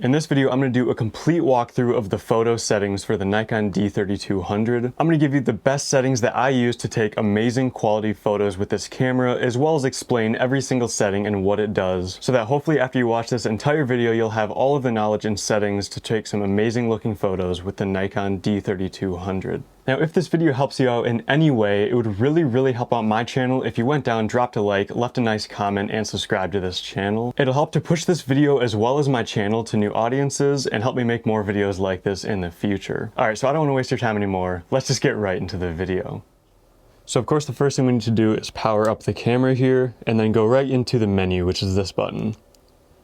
In this video, I'm going to do a complete walkthrough of the photo settings for the Nikon D3200. I'm going to give you the best settings that I use to take amazing quality photos with this camera, as well as explain every single setting and what it does, so that hopefully after you watch this entire video, you'll have all of the knowledge and settings to take some amazing looking photos with the Nikon D3200. Now, if this video helps you out in any way, it would really help out my channel if you went down, dropped a like, left a nice comment, and subscribed to this channel. It'll help to push this video as well as my channel to new audiences and help me make more videos like this in the future. Alright, so I don't want to waste your time anymore. Let's just get right into the video. So of course the first thing we need to do is power up the camera here and then go right into the menu, which is this button.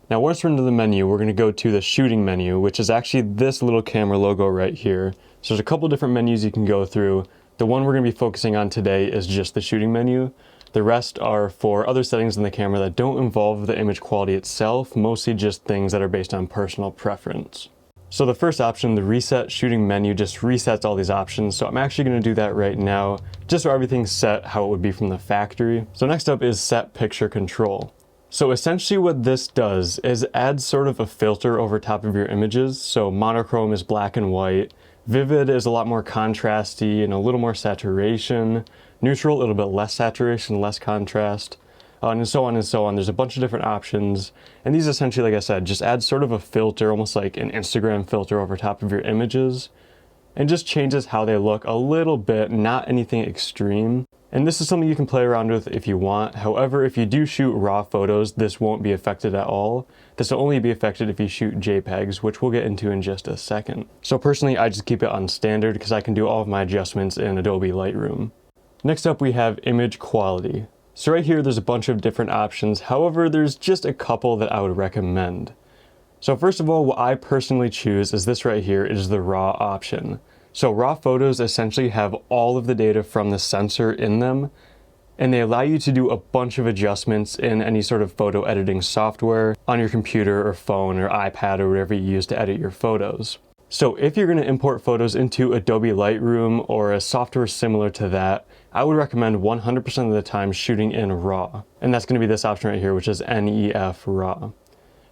Now once we're into the menu, we're going to go to the shooting menu, which is actually this little camera logo right here. So there's a couple different menus you can go through. The one we're going to be focusing on today is just the shooting menu. The rest are for other settings in the camera that don't involve the image quality itself, mostly just things that are based on personal preference. So the first option, the reset shooting menu, just resets all these options. So I'm actually going to do that right now, just so everything's set how it would be from the factory. So next up is set picture control. So essentially what this does is adds sort of a filter over top of your images. So monochrome is black and white. Vivid is a lot more contrasty and a little more saturation. Neutral, a little bit less saturation, less contrast, and so on and so on. There's a bunch of different options. And these essentially, like I said, just add sort of a filter, almost like an Instagram filter over top of your images, and just changes how they look a little bit, not anything extreme. And this is something you can play around with if you want. However, if you do shoot RAW photos, this won't be affected at all. This will only be affected if you shoot JPEGs, which we'll get into in just a second. So personally, I just keep it on standard because I can do all of my adjustments in Adobe Lightroom. Next up, we have image quality. So right here, there's a bunch of different options. However, there's just a couple that I would recommend. So first of all, what I personally choose is this right here. It is the RAW option. So RAW photos essentially have all of the data from the sensor in them, and they allow you to do a bunch of adjustments in any sort of photo editing software on your computer or phone or iPad or whatever you use to edit your photos. So if you're going to import photos into Adobe Lightroom or a software similar to that, I would recommend 100% of the time shooting in RAW. And that's going to be this option right here, which is NEF RAW.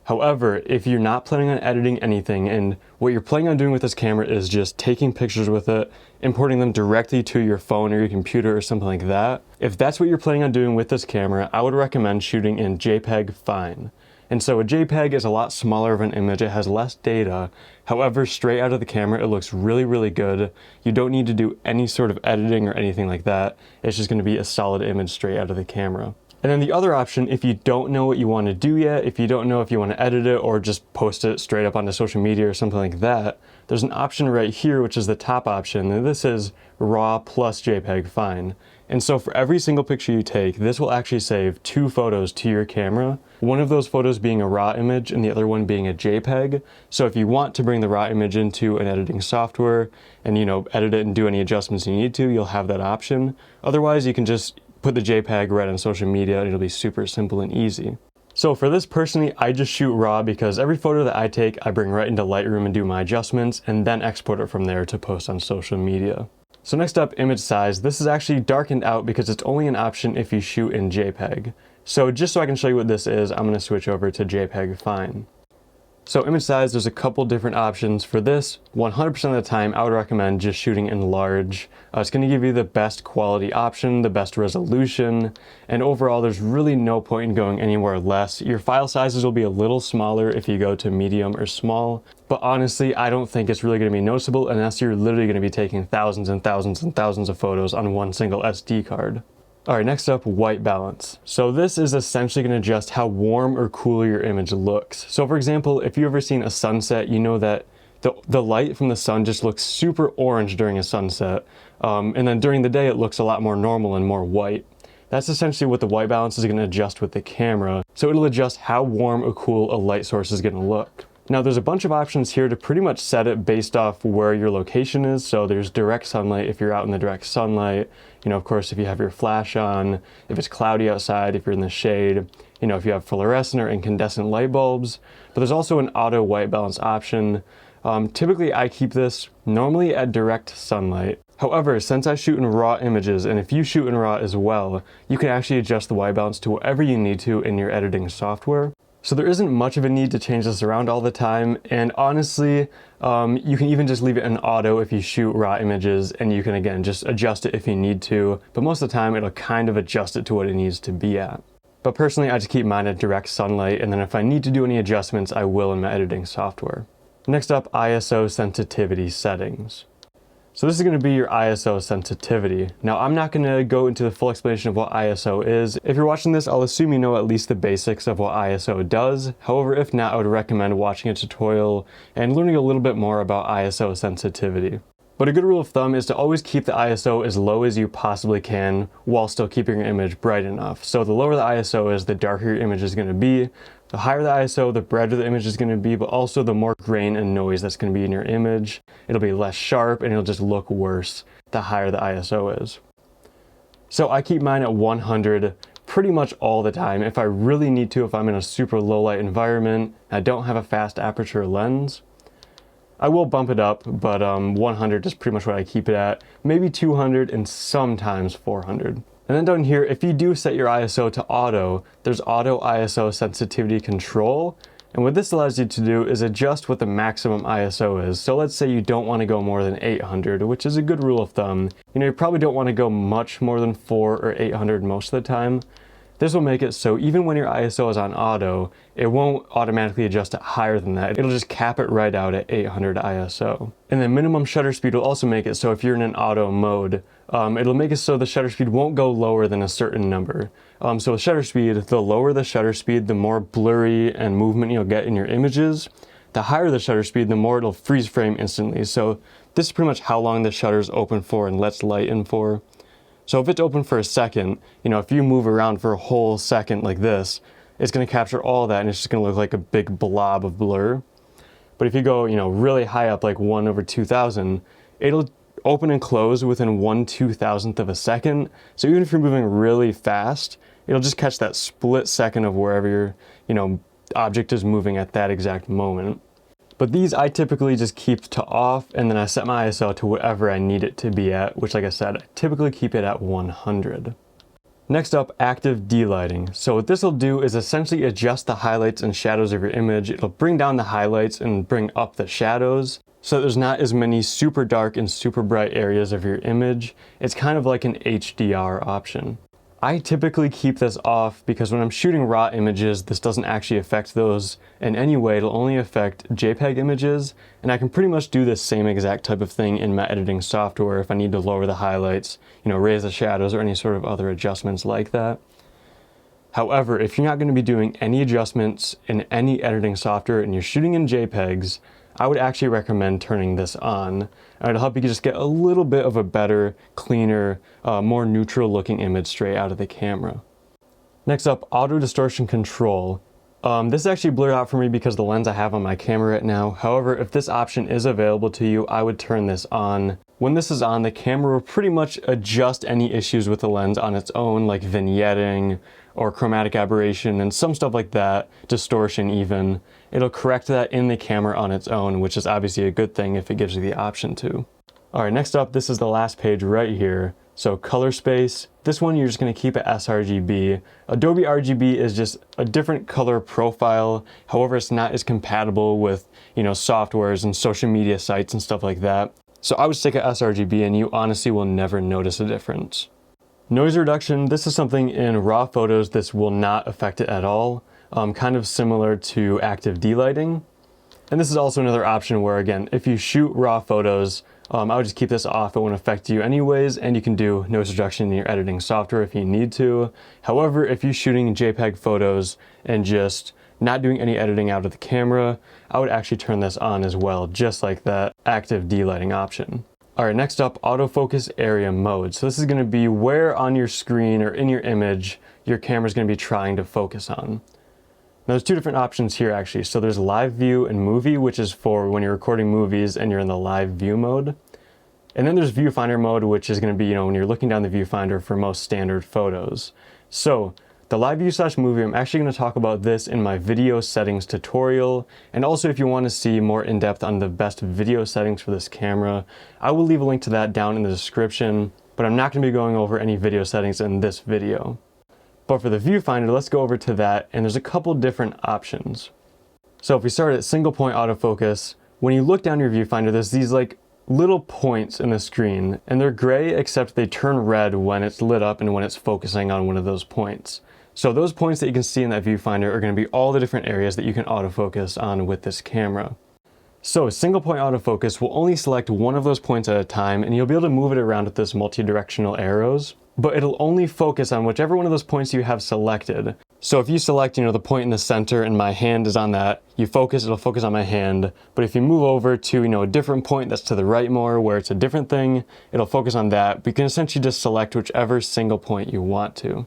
However, if you're not planning on editing anything and what you're planning on doing with this camera is just taking pictures with it, importing them directly to your phone or your computer or something like that, if that's what you're planning on doing with this camera, I would recommend shooting in JPEG Fine. And so a JPEG is a lot smaller of an image, it has less data. However, straight out of the camera, it looks really good. You don't need to do any sort of editing or anything like that. It's just going to be a solid image straight out of the camera. And then the other option, if you don't know what you want to do yet, if you don't know if you want to edit it or just post it straight up onto social media or something like that, there's an option right here, which is the top option, and this is RAW plus JPEG Fine. And so for every single picture you take, this will actually save 2 photos to your camera, one of those photos being a RAW image and the other one being a JPEG. So if you want to bring the RAW image into an editing software and, edit it and do any adjustments you need to, you'll have that option. Otherwise, you can just put the JPEG right on social media and it'll be super simple and easy. So for this personally, I just shoot RAW because every photo that I take, I bring right into Lightroom and do my adjustments and then export it from there to post on social media. So next up, image size. This is actually darkened out because it's only an option if you shoot in JPEG. So just so I can show you what this is, I'm going to switch over to JPEG Fine. So image size, there's a couple different options for this. 100% of the time, I would recommend just shooting in large. It's going to give you the best quality option, the best resolution, and overall there's really no point in going anywhere less. Your file sizes will be a little smaller if you go to medium or small, but honestly, I don't think it's really going to be noticeable unless you're literally going to be taking thousands and thousands and thousands of photos on one single SD card. Alright, next up, white balance. So this is essentially going to adjust how warm or cool your image looks. So for example, if you've ever seen a sunset, you know that the light from the sun just looks super orange during a sunset. And then during the day, it looks a lot more normal and more white. That's essentially what the white balance is going to adjust with the camera. So it'll adjust how warm or cool a light source is going to look. Now there's a bunch of options here to pretty much set it based off where your location is. So there's direct sunlight if you're out in the direct sunlight. Of course, if you have your flash on, if it's cloudy outside, if you're in the shade, if you have fluorescent or incandescent light bulbs. But there's also an auto white balance option. Typically I keep this normally at direct sunlight. However, since I shoot in RAW images, and if you shoot in RAW as well, you can actually adjust the white balance to whatever you need to in your editing software. So there isn't much of a need to change this around all the time, and honestly, you can even just leave it in auto if you shoot raw images, and you can again just adjust it if you need to, but most of the time it'll kind of adjust it to what it needs to be at. But personally, I just keep mine at direct sunlight, and then if I need to do any adjustments, I will in my editing software. Next up, ISO sensitivity settings. So this is going to be your ISO sensitivity. Now I'm not going to go into the full explanation of what ISO is. If you're watching this, I'll assume you know at least the basics of what ISO does. However, if not, I would recommend watching a tutorial and learning a little bit more about ISO sensitivity. But a good rule of thumb is to always keep the ISO as low as you possibly can while still keeping your image bright enough. So the lower the ISO is, the darker your image is going to be. The higher the ISO, the brighter the image is going to be, but also the more grain and noise that's going to be in your image. It'll be less sharp and it'll just look worse the higher the ISO is. So I keep mine at 100 pretty much all the time. If I really need to, if I'm in a super low light environment, I don't have a fast aperture lens, I will bump it up, but 100 is pretty much what I keep it at. Maybe 200 and sometimes 400. And then down here, if you do set your ISO to auto, there's auto ISO sensitivity control. And what this allows you to do is adjust what the maximum ISO is. So let's say you don't want to go more than 800, which is a good rule of thumb. You know, you probably don't want to go much more than 400 or 800 most of the time. This will make it so even when your ISO is on auto, it won't automatically adjust it higher than that. It'll just cap it right out at 800 ISO. And the minimum shutter speed will also make it so if you're in an auto mode, it'll make it so the shutter speed won't go lower than a certain number. So with shutter speed, the lower the shutter speed, the more blurry and movement you'll get in your images. The higher the shutter speed, the more it'll freeze frame instantly. So this is pretty much how long the shutter is open for and lets light in for. So if it's open for a second, you know, if you move around for a whole second like this, it's going to capture all that and it's just going to look like a big blob of blur. But if you go, you know, really high up, like 1/2000, it'll open and close within 1/2000th of a second. So even if you're moving really fast, it'll just catch that split second of wherever your, you know, object is moving at that exact moment. But these I typically just keep to off, and then I set my ISO to whatever I need it to be at, which like I said, I typically keep it at 100. Next up, active delighting. So what this will do is essentially adjust the highlights and shadows of your image. It'll bring down the highlights and bring up the shadows, so there's not as many super dark and super bright areas of your image. It's kind of like an HDR option. I typically keep this off because when I'm shooting raw images, this doesn't actually affect those in any way. It'll only affect JPEG images, and I can pretty much do the same exact type of thing in my editing software if I need to lower the highlights, you know, raise the shadows or any sort of other adjustments like that. However, if you're not going to be doing any adjustments in any editing software and you're shooting in JPEGs, I would actually recommend turning this on. It'll help you just get a little bit of a better, cleaner, more neutral looking image straight out of the camera. Next up, auto distortion control. This is actually blurred out for me because of the lens I have on my camera right now. However, if this option is available to you, I would turn this on. When this is on, the camera will pretty much adjust any issues with the lens on its own, like vignetting or chromatic aberration and some stuff like that, distortion even. It'll correct that in the camera on its own, which is obviously a good thing if it gives you the option to. All right, next up, this is the last page right here. So color space, this one you're just gonna keep at sRGB. Adobe RGB is just a different color profile. However, it's not as compatible with, you know, softwares and social media sites and stuff like that. So I would stick at sRGB and you honestly will never notice a difference. Noise reduction, this is something in raw photos this will not affect it at all. Kind of similar to active delighting. And this is also another option where, again, if you shoot raw photos, I would just keep this off. It won't affect you anyways, and you can do noise reduction in your editing software if you need to. However, if you're shooting JPEG photos and just not doing any editing out of the camera, I would actually turn this on as well, just like that active delighting option. All right, next up, autofocus area mode. So this is gonna be where on your screen or in your image your camera's gonna be trying to focus on. Now there's two different options here actually. So there's live view and movie, which is for when you're recording movies and you're in the live view mode. And then there's viewfinder mode, which is gonna be, you know, when you're looking down the viewfinder for most standard photos. So the live view / movie, I'm actually gonna talk about this in my video settings tutorial. And also if you wanna see more in depth on the best video settings for this camera, I will leave a link to that down in the description, but I'm not gonna be going over any video settings in this video. But for the viewfinder, let's go over to that, and there's a couple different options. So if we start at single point autofocus, when you look down your viewfinder, there's these like little points in the screen, and they're gray except they turn red when it's lit up and when it's focusing on one of those points. So those points that you can see in that viewfinder are going to be all the different areas that you can autofocus on with this camera. So single point autofocus will only select one of those points at a time, and you'll be able to move it around with this multi-directional arrows, but it'll only focus on whichever one of those points you have selected. So if you select, the point in the center and my hand is on that, you focus, it'll focus on my hand. But if you move over to, a different point that's to the right more, where it's a different thing, it'll focus on that. But you can essentially just select whichever single point you want to.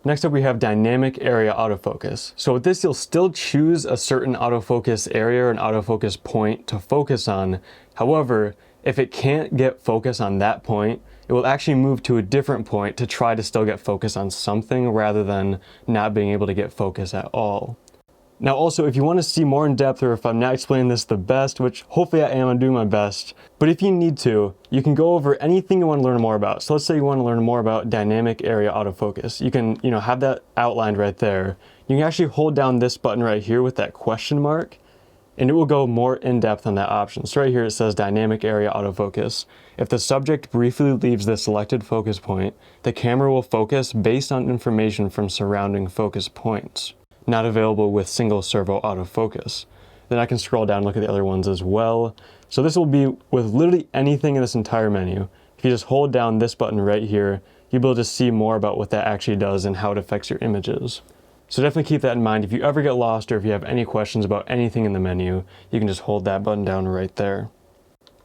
Next up, we have dynamic area autofocus. So with this, you'll still choose a certain autofocus area or an autofocus point to focus on. However, if it can't get focus on that point, it will actually move to a different point to try to still get focus on something rather than not being able to get focus at all. Now also, if you want to see more in depth, or if I'm not explaining this the best, which hopefully I am, I'm doing my best, but if you need to, you can go over anything you want to learn more about. So let's say you want to learn more about dynamic area autofocus. You can, have that outlined right there. You can actually hold down this button right here with that question mark, and it will go more in depth on that option. So right here it says dynamic area autofocus. If the subject briefly leaves the selected focus point, the camera will focus based on information from surrounding focus points. Not available with single servo autofocus. Then I can scroll down and look at the other ones as well. So this will be with literally anything in this entire menu. If you just hold down this button right here, you'll be able to see more about what that actually does and how it affects your images. So definitely keep that in mind. If you ever get lost or if you have any questions about anything in the menu, you can just hold that button down right there.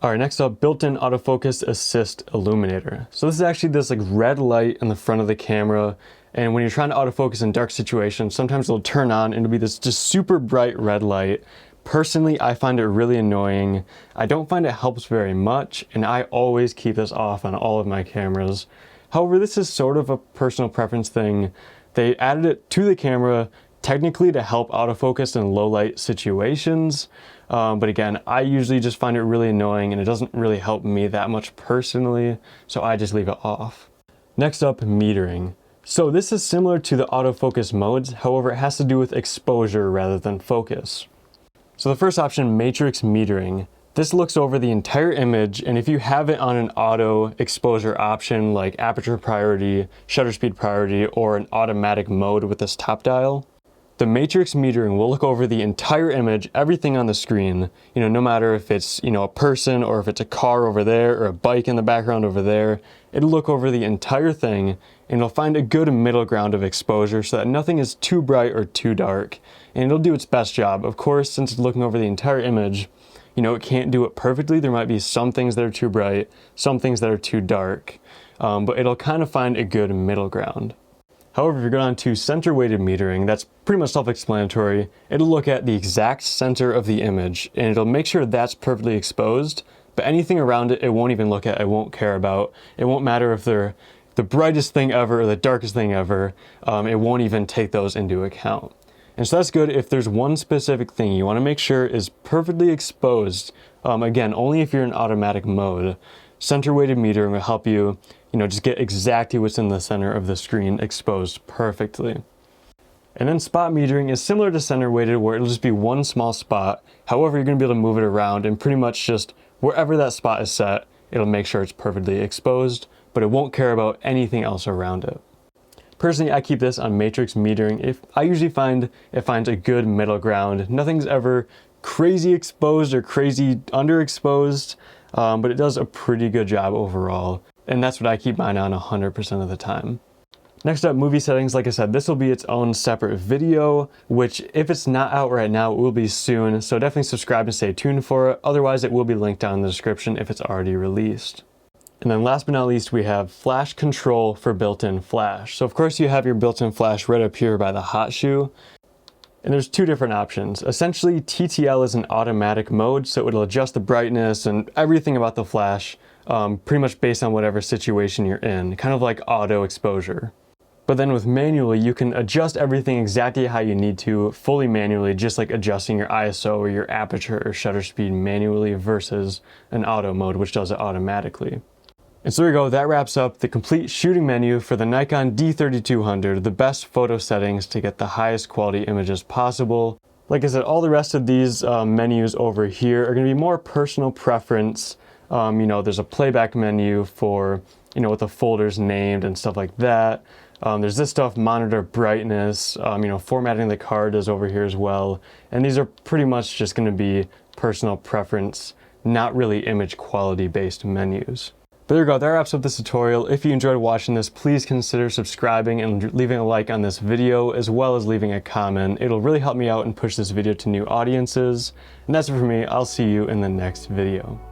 Alright, next up, built-in autofocus assist illuminator. So this is actually this like red light in the front of the camera, and when you're trying to autofocus in dark situations, sometimes it'll turn on and it'll be this just super bright red light. Personally, I find it really annoying. I don't find it helps very much, and I always keep this off on all of my cameras. However, this is sort of a personal preference thing. They added it to the camera technically to help autofocus in low light situations. But again, I usually just find it really annoying and it doesn't really help me that much personally, so I just leave it off. Next up, metering. So this is similar to the autofocus modes, however it has to do with exposure rather than focus. So the first option, matrix metering. This looks over the entire image, and if you have it on an auto exposure option like aperture priority, shutter speed priority, or an automatic mode with this top dial, the matrix metering will look over the entire image, everything on the screen, no matter if it's, a person or if it's a car over there or a bike in the background over there. It'll look over the entire thing and it'll find a good middle ground of exposure so that nothing is too bright or too dark. And it'll do its best job. Of course, since it's looking over the entire image, it can't do it perfectly. There might be some things that are too bright, some things that are too dark, but it'll kind of find a good middle ground. However, if you're going on to center weighted metering, that's pretty much self-explanatory. It'll look at the exact center of the image and it'll make sure that's perfectly exposed, but anything around it, it won't even look at, it won't care about. It won't matter if they're the brightest thing ever or the darkest thing ever. It won't even take those into account. And so that's good if there's one specific thing you want to make sure is perfectly exposed. Again, only if you're in automatic mode. Center weighted metering will help you, just get exactly what's in the center of the screen exposed perfectly. And then spot metering is similar to center weighted, where it'll just be one small spot. However, you're going to be able to move it around and pretty much just wherever that spot is set, it'll make sure it's perfectly exposed, but it won't care about anything else around it. Personally, I keep this on matrix metering. I usually find it finds a good middle ground. Nothing's ever crazy exposed or crazy underexposed, but it does a pretty good job overall. And that's what I keep mine on 100% of the time. Next up, movie settings. Like I said, this will be its own separate video, which if it's not out right now, it will be soon. So definitely subscribe and stay tuned for it. Otherwise, it will be linked down in the description if it's already released. And then last but not least, we have flash control for built-in flash. So of course you have your built-in flash right up here by the hot shoe. And there's two different options. Essentially, TTL is an automatic mode, so it'll adjust the brightness and everything about the flash pretty much based on whatever situation you're in, kind of like auto exposure. But then with manually, you can adjust everything exactly how you need to, fully manually, just like adjusting your ISO or your aperture or shutter speed manually versus an auto mode, which does it automatically. And so there we go, that wraps up the complete shooting menu for the Nikon D3200, the best photo settings to get the highest quality images possible. Like I said, all the rest of these menus over here are going to be more personal preference. You know, there's a playback menu for, you know, what the folder's named and stuff like that. There's this stuff, monitor brightness, you know, formatting the card is over here as well. And these are pretty much just going to be personal preference, not really image quality based menus. But there you go, that wraps up this tutorial. If you enjoyed watching this, please consider subscribing and leaving a like on this video, as well as leaving a comment. It'll really help me out and push this video to new audiences. And that's it for me. I'll see you in the next video.